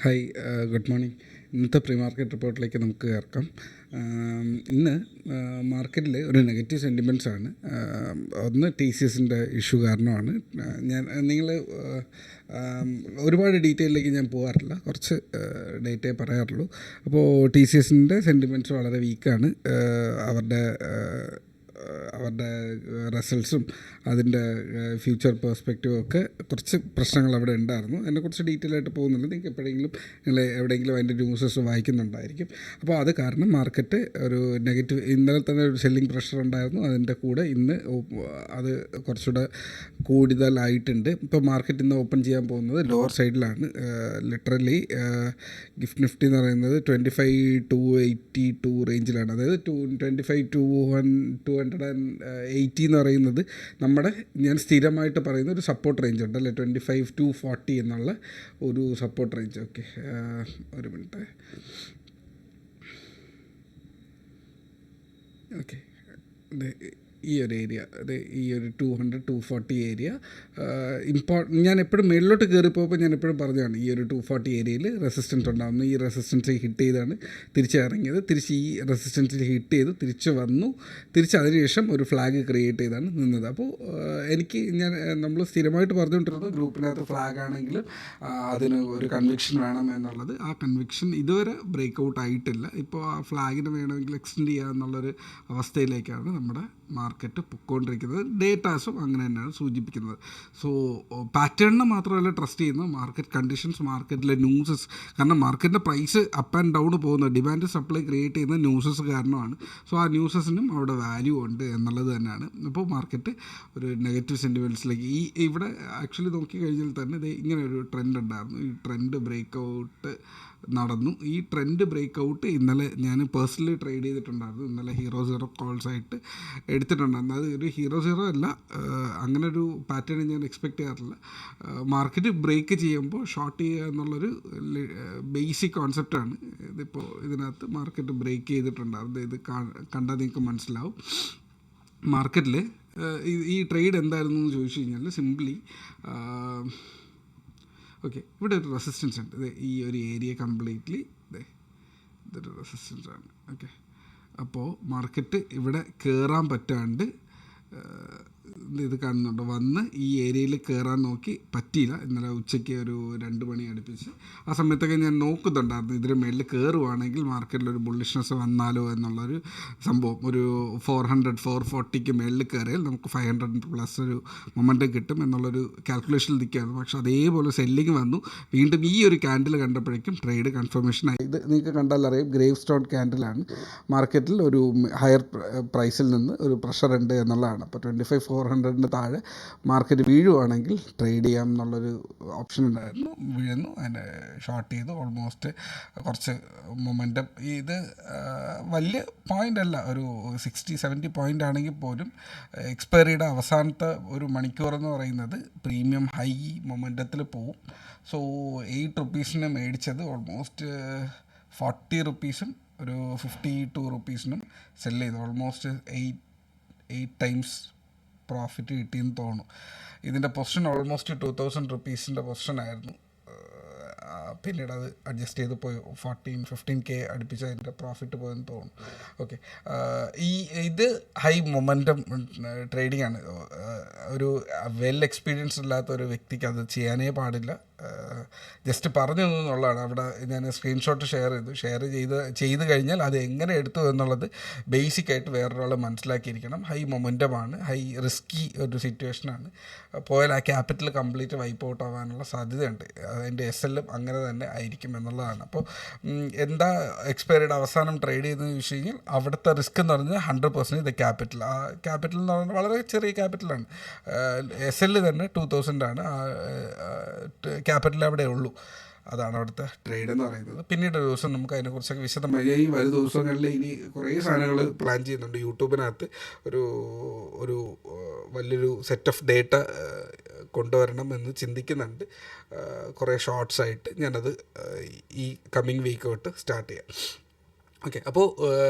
Hi, good morning. ഇന്നത്തെ pre market റിപ്പോർട്ടിലേക്ക് നമുക്ക് കേൾക്കാം. ഇന്ന് മാർക്കറ്റിൽ ഒരു നെഗറ്റീവ് സെൻറ്റിമെൻറ്റ്സ് ആണ്. ഒന്ന് ടി സി എസിൻ്റെ ഇഷ്യൂ കാരണമാണ്. നിങ്ങൾ ഒരുപാട് ഡീറ്റെയിലേക്ക് ഞാൻ പോകാറില്ല, കുറച്ച് ഡേറ്റയെ പറയാറുള്ളൂ. അപ്പോൾ ടി സി എസിൻ്റെ സെൻറ്റിമെൻറ്റ്സ് വളരെ വീക്കാണ്. അവരുടെ റിസൾട്ട്സും അതിൻ്റെ ഫ്യൂച്ചർ പെർസ്പെക്റ്റീവും ഒക്കെ കുറച്ച് പ്രശ്നങ്ങൾ അവിടെ ഉണ്ടായിരുന്നു. അതിനെക്കുറിച്ച് ഡീറ്റെയിൽ ആയിട്ട് പോകുന്നില്ല. നിങ്ങൾ എവിടെയെങ്കിലും അതിൻ്റെ ന്യൂസസ് വായിക്കുന്നുണ്ടായിരിക്കും. അപ്പോൾ അത് കാരണം മാർക്കറ്റ് ഒരു നെഗറ്റീവ്, ഇന്നലെ തന്നെ ഒരു സെല്ലിംഗ് പ്രഷർ ഉണ്ടായിരുന്നു. അതിൻ്റെ കൂടെ ഇന്ന് അത് കുറച്ചുകൂടെ കൂടുതലായിട്ടുണ്ട്. ഇപ്പോൾ മാർക്കറ്റ് ഇന്ന് ഓപ്പൺ ചെയ്യാൻ പോകുന്നത് ലോവർ സൈഡിലാണ്. ലിറ്ററലി ഗിഫ്റ്റ് നിഫ്റ്റി എന്ന് പറയുന്നത് 25,282 റേഞ്ചിലാണ്. അതായത് 25,280 എന്ന് പറയുന്നത് ഞാൻ സ്ഥിരമായിട്ട് പറയുന്ന ഒരു സപ്പോർട്ട് റേഞ്ച് ഉണ്ട് അല്ലേ, 25,240 എന്നുള്ള ഒരു സപ്പോർട്ട് റേഞ്ച്. ഓക്കെ, ഒരു മിനിറ്റ്. ഓക്കെ, ഈ ഒരു ഏരിയ, ഈ ഒരു 200-240 ഏരിയ ഞാൻ എപ്പോഴും മേളിലോട്ട് കയറിപ്പോയപ്പോൾ ഞാൻ എപ്പോഴും പറഞ്ഞതാണ് ഈ ഒരു 240 ഏരിയയിൽ റെസിസ്റ്റൻസ് ഉണ്ടാകുന്നു. ഈ റെസിസ്റ്റൻസ് ഹിറ്റ് ചെയ്താണ് തിരിച്ചിറങ്ങിയത്. തിരിച്ച് ഈ റെസിസ്റ്റൻസിൽ ഹിറ്റ് ചെയ്തു, തിരിച്ച് വന്നു. തിരിച്ച് അതിനുശേഷം ഒരു ഫ്ലാഗ് ക്രിയേറ്റ് ചെയ്താണ് നിന്നത്. അപ്പോൾ നമ്മൾ സ്ഥിരമായിട്ട് പറഞ്ഞുകൊണ്ടിരുന്നത് ഗ്രൂപ്പിനകത്ത് ഫ്ലാഗ് ആണെങ്കിലും അതിന് ഒരു കൺവിക്ഷൻ വേണം എന്നുള്ളത്. ആ കൺവിക്ഷൻ ഇതുവരെ ബ്രേക്ക് ഔട്ട് ആയിട്ടില്ല. ഇപ്പോൾ ആ ഫ്ലാഗിന് വേണമെങ്കിൽ എക്സ്റ്റെൻഡ് ചെയ്യുക എന്നുള്ളൊരു അവസ്ഥയിലേക്കാണ് നമ്മുടെ മാർക്കറ്റ് പൊയ്ക്കൊണ്ടിരിക്കുന്നത്. ഡേറ്റാസും അങ്ങനെ തന്നെയാണ് സൂചിപ്പിക്കുന്നത്. സോ പാറ്റേണിനെ മാത്രമല്ല ട്രസ്റ്റ് ചെയ്യുന്നത്, മാർക്കറ്റ് കണ്ടീഷൻസ്, മാർക്കറ്റിലെ ന്യൂസസ്. കാരണം മാർക്കറ്റിൻ്റെ പ്രൈസ് അപ്പ് ആൻഡ് ഡൗൺ പോകുന്നത് ഡിമാൻഡ് സപ്ലൈ ക്രിയേറ്റ് ചെയ്യുന്ന ന്യൂസസ് കാരണമാണ്. സോ ആ ന്യൂസസിനും അവിടെ വാല്യൂ ഉണ്ട് എന്നുള്ളത് തന്നെയാണ്. അപ്പോൾ മാർക്കറ്റ് ഒരു നെഗറ്റീവ് സെൻറ്റിമെൻറ്റ്സിലേക്ക് ഇവിടെ ആക്ച്വലി നോക്കിക്കഴിഞ്ഞാൽ തന്നെ ഇങ്ങനെ ഒരു ട്രെൻഡ് ഉണ്ടായിരുന്നു. ഈ ട്രെൻഡ് ബ്രേക്ക് ഔട്ട് നടന്നു. ഈ ട്രെൻഡ് ബ്രേക്ക് ഔട്ട് ഇന്നലെ ഞാൻ പേഴ്സണലി ട്രേഡ് ചെയ്തിട്ടുണ്ടായിരുന്നു. ഇന്നലെ ഹീറോ സീറോ കോൾസ് ആയിട്ട് എടുത്തിട്ടുണ്ടായിരുന്നു. അത് ഒരു ഹീറോ സീറോ അല്ല, അങ്ങനെ ഒരു പാറ്റേൺ ഞാൻ എക്സ്പെക്റ്റ് ചെയ്യാറില്ല. മാർക്കറ്റ് ബ്രേക്ക് ചെയ്യുമ്പോൾ ഷോർട്ട് ചെയ്യുക എന്നുള്ളൊരു ബേസിക് കോൺസെപ്റ്റാണ്. ഇതിപ്പോൾ ഇതിനകത്ത് മാർക്കറ്റ് ബ്രേക്ക് ചെയ്തിട്ടുണ്ടായിരുന്നു. ഇത് കണ്ടാൽ നിങ്ങൾക്ക് മനസ്സിലാവും. മാർക്കറ്റിൽ ഈ ട്രേഡ് എന്തായിരുന്നു എന്ന് ചോദിച്ചു കഴിഞ്ഞാൽ സിംപ്ലി ഓക്കെ, ഇവിടെ ഒരു റെസിസ്റ്റൻസ് ഉണ്ട്. ഈ ഒരു ഏരിയ കംപ്ലീറ്റ്ലി ഇതൊരു റെസിസ്റ്റൻസ് ആണ്. ഓക്കെ, അപ്പോൾ മാർക്കറ്റ് ഇവിടെ കയറാൻ പറ്റാണ്ട് ഇത് കാണുന്നുണ്ടോ, വന്ന് ഈ ഏരിയയിൽ കയറാൻ നോക്കി, പറ്റിയില്ല. ഇന്നലെ ഉച്ചയ്ക്ക് ഒരു 2 മണി അടുപ്പിച്ച് ആ സമയത്തൊക്കെ ഞാൻ നോക്കുന്നുണ്ടായിരുന്നു ഇതിന് മേളിൽ കയറുവാണെങ്കിൽ മാർക്കറ്റിലൊരു ബുള്ളിഷ്നെസ് വന്നാലോ എന്നുള്ളൊരു സംഭവം. ഒരു 400-440 മേളിൽ കയറിയാൽ നമുക്ക് 500 പ്ലസ് ഒരു മൊമെൻറ്റം കിട്ടും എന്നുള്ളൊരു കാൽക്കുലേഷനിൽ നിൽക്കുകയായിരുന്നു. പക്ഷെ അതേപോലെ സെല്ലിങ് വന്നു. വീണ്ടും ഈ ഒരു ക്യാൻഡിൽ കണ്ടപ്പോഴേക്കും ട്രേഡ് കൺഫർമേഷൻ ആയി. ഇത് നിങ്ങൾക്ക് കണ്ടാൽ അറിയാം, ഗ്രേവ് സ്റ്റോൺ ക്യാൻഡിലാണ്. മാർക്കറ്റിൽ ഒരു ഹയർ പ്രൈസിൽ നിന്ന് ഒരു പ്രഷർ ഉണ്ട് എന്നുള്ളതാണ്. അപ്പോൾ 25,400 താഴെ മാർക്കറ്റ് വീഴുവാണെങ്കിൽ ട്രേഡ് ചെയ്യാം എന്നുള്ളൊരു ഓപ്ഷൻ ഉണ്ടായിരുന്നു. വീഴുന്നു, അതിൻ്റെ ഷോർട്ട് ചെയ്തു. ഓൾമോസ്റ്റ് കുറച്ച് മൊമെൻറ്റം. ഇത് വലിയ പോയിൻ്റ് അല്ല, ഒരു 60-70 പോയിൻ്റ് ആണെങ്കിൽ പോലും എക്സ്പയറിയുടെ അവസാനത്തെ ഒരു മണിക്കൂർ എന്ന് പറയുന്നത് പ്രീമിയം ഹൈ മൊമെൻറ്റത്തിൽ പോവും. സോ 8 റുപ്പീസിന് മേടിച്ചത് ഓൾമോസ്റ്റ് 40 റുപ്പീസും ഒരു 52 റുപ്പീസിനും സെല്ല് ചെയ്തു. ഓൾമോസ്റ്റ് 8 ടൈംസ് പ്രോഫിറ്റ് കിട്ടിയെന്ന് തോന്നുന്നു. ഇതിൻ്റെ പൊസിഷൻ ഓൾമോസ്റ്റ് 2,000 റുപ്പീസിൻ്റെ പൊസിഷനായിരുന്നു. പിന്നീട് അത് അഡ്ജസ്റ്റ് ചെയ്ത് പോയി 15K അടുപ്പിച്ച് അതിൻ്റെ പ്രോഫിറ്റ് പോയെന്ന് തോന്നുന്നു. ഓക്കെ, ഇത് ഹൈ മൊമെൻറ്റം ട്രേഡിംഗ് ആണ്. ഒരു വെൽ എക്സ്പീരിയൻസ് ഇല്ലാത്ത ഒരു വ്യക്തിക്ക് അത് ചെയ്യാനേ പാടില്ല. ജസ്റ്റ് പറഞ്ഞു എന്നുള്ളതാണ്. അവിടെ ഞാൻ സ്ക്രീൻഷോട്ട് ഷെയർ ചെയ്ത് കഴിഞ്ഞാൽ അത് എങ്ങനെ എടുത്തു എന്നുള്ളത് ബേസിക്കായിട്ട് വേറൊരാൾ മനസ്സിലാക്കിയിരിക്കണം. ഹൈ മൊമെൻറ്റമാണ്, ഹൈ റിസ്കി ഒരു സിറ്റുവേഷനാണ്. പോയാൽ ആ ക്യാപിറ്റൽ കംപ്ലീറ്റ് വൈപ്പ് ഔട്ട് ആവാനുള്ള സാധ്യതയുണ്ട്. അതിൻ്റെ SL അങ്ങനെ തന്നെ ആയിരിക്കും എന്നുള്ളതാണ്. അപ്പോൾ എന്താ എക്സ്പയറിയുടെ അവസാനം ട്രേഡ് ചെയ്തതെന്ന് ചോദിച്ചു കഴിഞ്ഞാൽ അവിടുത്തെ റിസ്ക് എന്ന് പറഞ്ഞാൽ 100% ഇത് ക്യാപിറ്റൽ. ആ ക്യാപിറ്റൽ എന്ന് പറഞ്ഞാൽ വളരെ ചെറിയ ക്യാപിറ്റലാണ്. SL തന്നെ 2,000 ആണ്. ക്യാപിറ്റൽ അവിടെ ഉള്ളൂ. അതാണ് അവിടുത്തെ ട്രേഡ് എന്ന് പറയുന്നത്. പിന്നീട് ഒരു ദിവസം നമുക്ക് അതിനെക്കുറിച്ചൊക്കെ വിശദമായി ഈ വരും ദിവസങ്ങളിൽ ഇനി കുറേ സാധനങ്ങൾ പ്ലാൻ ചെയ്യുന്നുണ്ട്. യൂട്യൂബിനകത്ത് ഒരു വലിയൊരു സെറ്റ് ഓഫ് ഡേറ്റ കൊണ്ടുവരണം എന്ന് ചിന്തിക്കുന്നുണ്ട്. കുറേ ഷോർട്സ് ആയിട്ട് ഞാനത് ഈ കമ്മിങ് വീക്ക് തൊട്ട് സ്റ്റാർട്ട് ചെയ്യാം. ഓക്കെ. അപ്പോൾ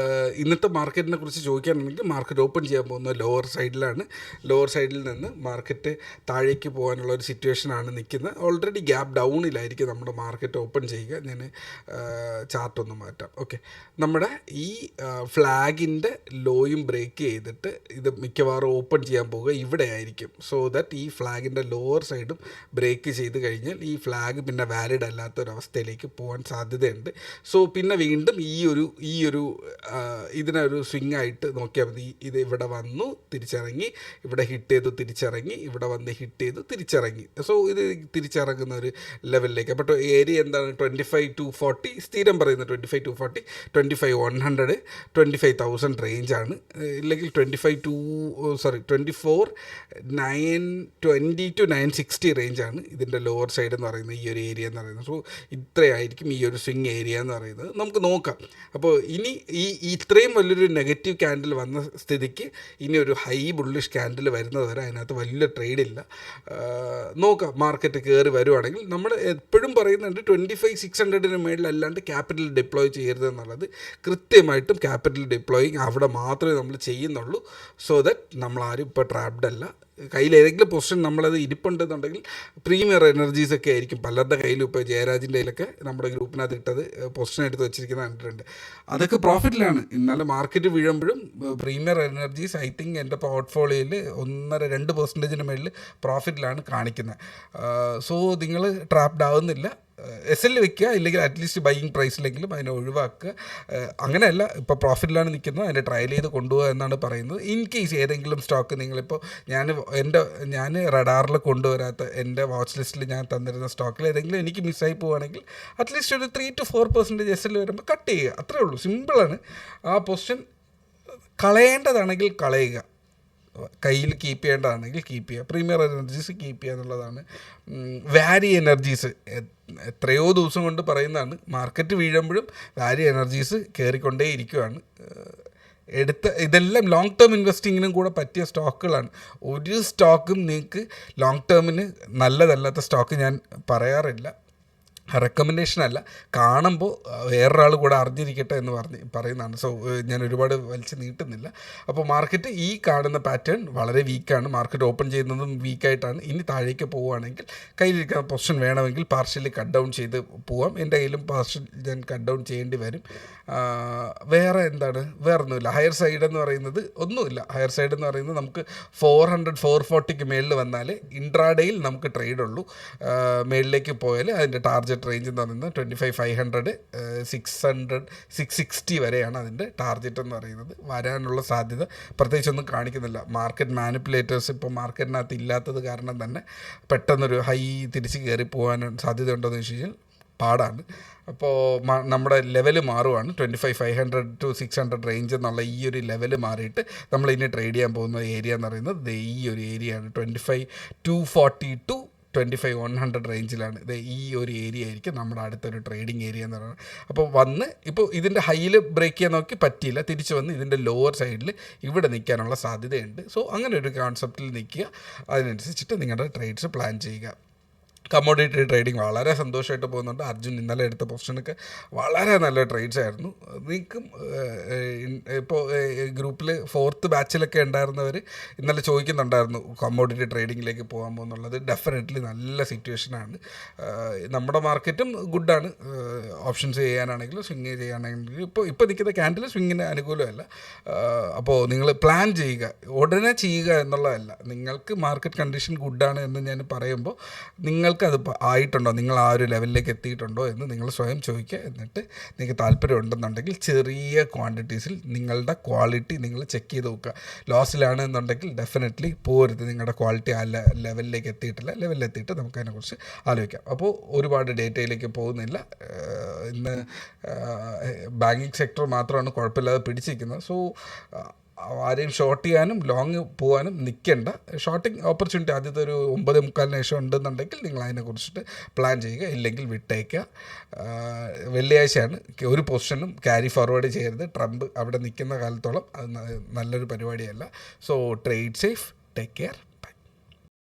ഇന്നത്തെ മാർക്കറ്റിനെ കുറിച്ച് ചോദിക്കുകയാണെങ്കിൽ മാർക്കറ്റ് ഓപ്പൺ ചെയ്യാൻ പോകുന്നത് ലോവർ സൈഡിലാണ്. ലോവർ സൈഡിൽ നിന്ന് മാർക്കറ്റ് താഴേക്ക് പോകാനുള്ള ഒരു സിറ്റുവേഷനാണ് നിൽക്കുന്നത്. ഓൾറെഡി ഗ്യാപ്പ് ഡൗണിലായിരിക്കും നമ്മുടെ മാർക്കറ്റ് ഓപ്പൺ ചെയ്യുക. ഞാൻ ചാർട്ടൊന്ന് മാറ്റാം. ഓക്കെ, നമ്മുടെ ഈ ഫ്ലാഗിൻ്റെ ലോയും ബ്രേക്ക് ചെയ്തിട്ട് ഇത് മിക്കവാറും ഓപ്പൺ ചെയ്യാൻ പോകുക ഇവിടെ ആയിരിക്കും. സോ ദാറ്റ് ഈ ഫ്ലാഗിൻ്റെ ലോവർ സൈഡും ബ്രേക്ക് ചെയ്ത് കഴിഞ്ഞാൽ ഈ ഫ്ലാഗ് പിന്നെ വാലിഡ് അല്ലാത്തൊരവസ്ഥയിലേക്ക് പോകാൻ സാധ്യതയുണ്ട്. സോ പിന്നെ വീണ്ടും ഈ ഒരു ഇതിനൊരു സ്വിങ് ആയിട്ട് നോക്കിയാൽ മതി. ഇത് ഇവിടെ വന്നു തിരിച്ചിറങ്ങി, ഇവിടെ ഹിറ്റ് ചെയ്തു തിരിച്ചിറങ്ങി, ഇവിടെ വന്ന് ഹിറ്റ് ചെയ്തു തിരിച്ചിറങ്ങി. സോ ഇത് തിരിച്ചിറങ്ങുന്ന ഒരു ലെവലിലേക്ക്. അപ്പോൾ ഏരിയ എന്താണ്? 25,240 സ്ഥിരം പറയുന്നത് 25,240, 25,100, 25,000 റേഞ്ചാണ്. ഇല്ലെങ്കിൽ 24,920-960 റേഞ്ചാണ് ഇതിൻ്റെ ലോവർ സൈഡ് എന്ന് പറയുന്നത്, ഈ ഒരു ഏരിയ എന്ന് പറയുന്നത്. സോ ഇത്രയായിരിക്കും ഈ ഒരു സ്വിങ് ഏരിയ എന്ന് പറയുന്നത്. നമുക്ക് നോക്കാം. അപ്പോൾ ഇനി ഇത്രയും വലിയൊരു നെഗറ്റീവ് ക്യാൻഡിൽ വന്ന സ്ഥിതിക്ക് ഇനി ഒരു ഹൈ ബുള്ളിഷ് ക്യാൻഡിൽ വരുന്നത് വരെ അതിനകത്ത് വലിയ ട്രേഡില്ല. നോക്കാം, മാർക്കറ്റ് കയറി വരുവാണെങ്കിൽ. നമ്മൾ എപ്പോഴും പറയുന്നുണ്ട് 25,600 മേളിലല്ലാണ്ട് ക്യാപിറ്റൽ ഡിപ്ലോയ് ചെയ്യരുത് എന്നുള്ളത്. കൃത്യമായിട്ടും ക്യാപിറ്റൽ ഡിപ്ലോയിങ് അവിടെ മാത്രമേ നമ്മൾ ചെയ്യുന്നുള്ളൂ. സോ ദാറ്റ് നമ്മളാരും ഇപ്പോൾ ട്രാപ്ഡ് അല്ല. കയ്യിൽ ഏതെങ്കിലും പൊസിഷൻ നമ്മളത് ഇരിപ്പുണ്ടെന്നുണ്ടെങ്കിൽ പ്രീമിയർ എനർജീസ് ഒക്കെ ആയിരിക്കും പലരുടെ കയ്യിലും. ഇപ്പോൾ ജയരാജിൻ്റെ കയ്യിലൊക്കെ നമ്മുടെ ഗ്രൂപ്പിനകത്ത് ഇട്ടത് പൊസിഷൻ എടുത്ത് വെച്ചിരിക്കുന്നത് കണ്ടിട്ടുണ്ട്. അതൊക്കെ പ്രോഫിറ്റിലാണ്. ഇന്നലെ മാർക്കറ്റ് വീഴുമ്പോഴും പ്രീമിയർ എനർജീസ് ഐ തിങ്ക് എൻ്റെ പോർട്ട്ഫോളിയോയിൽ 1.5-2% മേളിൽ പ്രോഫിറ്റിലാണ് കാണിക്കുന്നത്. സോ നിങ്ങൾ ട്രാപ്ഡ് ആവുന്നില്ല. SL വെക്കുക, ഇല്ലെങ്കിൽ അറ്റ്ലീസ്റ്റ് ബൈയിങ് പ്രൈസിലെങ്കിലും അതിനെ ഒഴിവാക്കുക. അങ്ങനെയല്ല, ഇപ്പോൾ പ്രോഫിറ്റിലാണ് നിൽക്കുന്നത്, അതിൻ്റെ ട്രയൽ ചെയ്ത് കൊണ്ടുപോകുക എന്നാണ് പറയുന്നത്. ഇൻ കേസ് ഏതെങ്കിലും സ്റ്റോക്ക് നിങ്ങളിപ്പോൾ ഞാൻ റഡാറിൽ കൊണ്ടുവരാത്ത എൻ്റെ വാച്ച് ലിസ്റ്റിൽ ഞാൻ തന്നിരുന്ന സ്റ്റോക്കിൽ ഏതെങ്കിലും എനിക്ക് മിസ്സായി പോവുകയാണെങ്കിൽ അറ്റ്ലീസ്റ്റ് ഒരു 3-4% SL വരുമ്പോൾ കട്ട് ചെയ്യുക. അത്രേ ഉള്ളൂ, സിമ്പിളാണ്. ആ പൊസിഷൻ കളയേണ്ടതാണെങ്കിൽ കളയുക, കയ്യിൽ കീപ്പ് ചെയ്യേണ്ടതാണെങ്കിൽ കീപ്പ് ചെയ്യുക. പ്രീമിയർ എനർജീസ് കീപ്പ് ചെയ്യുക എന്നുള്ളതാണ്. വാരി എനർജീസ് എത്രയോ ദിവസം കൊണ്ട് പറയുന്നതാണ്. മാർക്കറ്റ് വീഴുമ്പോഴും വാരി എനർജീസ് കയറിക്കൊണ്ടേ ഇരിക്കുകയാണ്. ഇതെല്ലാം ലോങ് ടേം ഇൻവെസ്റ്റിങ്ങിനും കൂടെ പറ്റിയ സ്റ്റോക്കുകളാണ്. ഒരു സ്റ്റോക്കും നിങ്ങൾക്ക് ലോങ് ടേമിന് നല്ലതല്ലാത്ത സ്റ്റോക്ക് ഞാൻ പറയാറില്ല. റെക്കമെൻഡേഷൻ അല്ല, കാണുമ്പോൾ വേറൊരാൾ കൂടെ അറിഞ്ഞിരിക്കട്ടെ എന്ന് പറയുന്നതാണ്. സോ ഞാൻ ഒരുപാട് വലിച്ച് നീട്ടുന്നില്ല. അപ്പോൾ മാർക്കറ്റ് ഈ കാണുന്ന പാറ്റേൺ വളരെ വീക്കാണ്. മാർക്കറ്റ് ഓപ്പൺ ചെയ്യുന്നതും വീക്കായിട്ടാണ്. ഇനി താഴേക്ക് പോവുകയാണെങ്കിൽ കയ്യിലിരിക്കുന്ന പൊസിഷൻ വേണമെങ്കിൽ പാർഷ്യലി കട്ട് ഡൗൺ ചെയ്ത് പോവാം. എൻ്റെ കയ്യിലും പാർഷ്യൽ ഞാൻ കട്ട് ഡൗൺ ചെയ്യേണ്ടി വരും. വേറെ ഒന്നുമില്ല. ഹയർ സൈഡ് എന്ന് പറയുന്നത് ഒന്നുമില്ല. ഹയർ സൈഡ് എന്ന് പറയുന്നത് നമുക്ക് 400-440 മേളിൽ വന്നാൽ ഇൻട്രാഡേയിൽ നമുക്ക് ട്രേഡ് ഉള്ളൂ. മേളിലേക്ക് പോയാൽ അതിൻ്റെ ടാർജറ്റ് റേഞ്ച് എന്ന് പറയുന്നത് 25,500, 600, 660 വരെയാണ് അതിൻ്റെ ടാർജറ്റ് എന്ന് പറയുന്നത്. വരാനുള്ള സാധ്യത പ്രത്യേകിച്ചൊന്നും കാണിക്കുന്നില്ല. മാർക്കറ്റ് മാനിപ്പുലേറ്റേഴ്സ് ഇപ്പോൾ മാർക്കറ്റിനകത്ത് ഇല്ലാത്തത് കാരണം തന്നെ പെട്ടെന്നൊരു ഹൈ തിരിച്ച് കയറി പോകാൻ സാധ്യതയുണ്ടോയെന്ന് വെച്ച് കഴിഞ്ഞാൽ പാടാണ്. അപ്പോൾ നമ്മുടെ ലെവല് മാറുവാണ്. 25,500-600 റേഞ്ച് എന്നുള്ള ഈ ഒരു ലെവല് മാറിയിട്ട് നമ്മൾ ഇനി ട്രേഡ് ചെയ്യാൻ പോകുന്ന ഏരിയ എന്ന് പറയുന്നത് ഈ ഒരു ഏരിയയാണ്. 25,240 25,100 റേഞ്ചിലാണ്. ഇത് ഈ ഒരു ഏരിയ ആയിരിക്കും നമ്മുടെ അടുത്തൊരു ട്രേഡിങ് ഏരിയ എന്ന് പറയുന്നത്. അപ്പോൾ ഇപ്പോൾ ഇതിൻ്റെ ഹൈയിൽ ബ്രേക്ക് ചെയ്യാൻ നോക്കി പറ്റിയില്ല, തിരിച്ച് വന്ന് ഇതിൻ്റെ ലോവർ സൈഡിൽ ഇവിടെ നിൽക്കാനുള്ള സാധ്യതയുണ്ട്. സോ അങ്ങനെ ഒരു കോൺസെപ്റ്റിൽ നിൽക്കുക. അതിനനുസരിച്ചിട്ട് നിങ്ങളുടെ ട്രേഡ്സ് പ്ലാൻ ചെയ്യുക. കമ്മോഡിറ്റി ട്രേഡിങ് വളരെ സന്തോഷമായിട്ട് പോകുന്നുണ്ട്. അർജുൻ ഇന്നലെ എടുത്ത പൊസിഷനൊക്കെ വളരെ നല്ല ട്രേഡ്സ് ആയിരുന്നു. നിങ്ങൾക്കും ഇപ്പോൾ ഗ്രൂപ്പിൽ 4th ബാച്ചിലൊക്കെ ഉണ്ടായിരുന്നവർ ഇന്നലെ ചോദിക്കുന്നുണ്ടായിരുന്നു കമ്മോഡിറ്റി ട്രേഡിങ്ങിലേക്ക് പോകാൻ പോകുന്നുള്ളത്. ഡെഫിനറ്റ്ലി നല്ല സിറ്റുവേഷനാണ്. നമ്മുടെ മാർക്കറ്റും ഗുഡാണ്. ഓപ്ഷൻസ് ചെയ്യാനാണെങ്കിലും സ്വിങ് ചെയ്യാനാണെങ്കിലും ഇപ്പോൾ നിൽക്കുന്ന ക്യാൻഡിൽ സ്വിങ്ങിന് അനുകൂലമല്ല. അപ്പോൾ നിങ്ങൾ പ്ലാൻ ചെയ്യുക, ഉടനെ ചെയ്യുക എന്നുള്ളതല്ല. നിങ്ങൾക്ക് മാർക്കറ്റ് കണ്ടീഷൻ ഗുഡാണ് എന്ന് ഞാൻ പറയുമ്പോൾ നിങ്ങൾക്ക് അത് ആയിട്ടുണ്ടോ, നിങ്ങൾ ആ ഒരു ലെവലിലേക്ക് എത്തിയിട്ടുണ്ടോ എന്ന് നിങ്ങൾ സ്വയം ചോദിക്കുക. എന്നിട്ട് നിങ്ങൾക്ക് താല്പര്യം ഉണ്ടെന്നുണ്ടെങ്കിൽ ചെറിയ ക്വാണ്ടിറ്റീസിൽ നിങ്ങളുടെ ക്വാളിറ്റി നിങ്ങൾ ചെക്ക് ചെയ്ത് നോക്കുക. ലോസിലാണ് എന്നുണ്ടെങ്കിൽ ഡെഫിനറ്റ്ലി പോരുത്. നിങ്ങളുടെ ക്വാളിറ്റി ആ ലെവലിലേക്ക് എത്തിയിട്ടില്ല. ലെവലിലെത്തിയിട്ട് നമുക്കതിനെക്കുറിച്ച് ആലോചിക്കാം. അപ്പോൾ ഒരുപാട് ഡേറ്റയിലേക്ക് പോകുന്നില്ല. ഇന്ന് ബാങ്കിങ് സെക്ടർ മാത്രമാണ് കുഴപ്പമില്ലാതെ പിടിച്ചിരിക്കുന്നത്. സോ ആരെയും ഷോർട്ട് ചെയ്യാനും ലോങ് പോകാനും നിൽക്കേണ്ട. ഷോർട്ടിങ് ഓപ്പർച്യൂണിറ്റി ആദ്യത്തെ ഒരു 9:45 ശേഷം ഉണ്ടെന്നുണ്ടെങ്കിൽ നിങ്ങൾ അതിനെക്കുറിച്ചിട്ട് പ്ലാൻ ചെയ്യുക, ഇല്ലെങ്കിൽ വിട്ടേക്കുക. വെള്ളിയാഴ്ചയാണ്. ഒരു പൊസിഷനും ക്യാരി ഫോർവേഡ് ചെയ്യരുത്. ട്രംപ് അവിടെ നിൽക്കുന്ന കാലത്തോളം അത് നല്ലൊരു പരിപാടിയല്ല. So trade safe, take care.